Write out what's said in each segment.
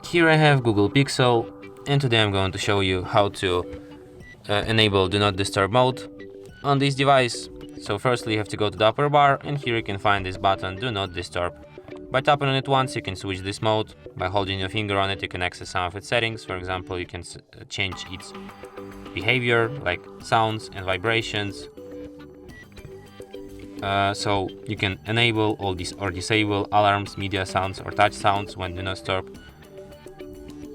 Here I have Google Pixel, and today I'm going to show you how to enable Do Not Disturb mode on this device. So firstly you have to go to the upper bar, and here you can find this button Do Not Disturb. By tapping on it once you can switch this mode. By holding your finger on it you can access some of its settings. For example, you can change its behavior, like sounds and vibrations. So you can enable all these or disable alarms, media sounds or touch sounds when Do Not Disturb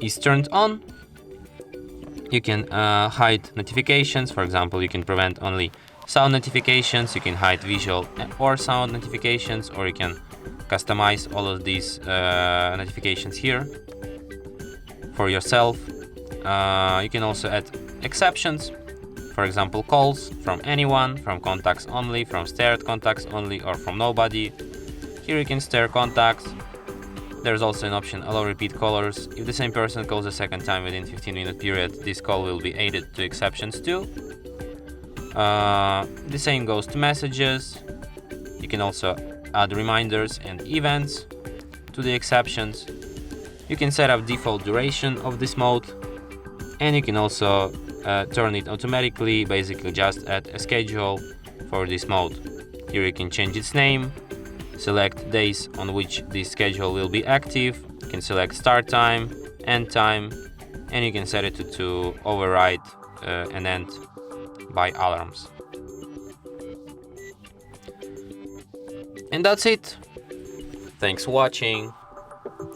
is turned on. You can hide notifications. For example, you can prevent only sound notifications, you can hide visual or sound notifications, or you can customize all of these notifications here for yourself. You can also add exceptions, for example calls from anyone, from contacts only, from starred contacts only, or from nobody. Here you can star contacts. There's also an option allow repeat callers. If the same person calls a second time within 15-minute period, this call will be added to exceptions too. The same goes to messages. You can also add reminders and events to the exceptions. You can set up default duration of this mode, and you can also turn it automatically, basically just add a schedule for this mode. Here you can change its name, select days on which this schedule will be active. You can select start time, end time, and you can set it to override and end by alarms. And that's it. Thanks for watching.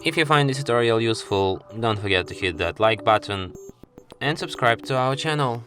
If you find this tutorial useful, don't forget to hit that like button and subscribe to our channel.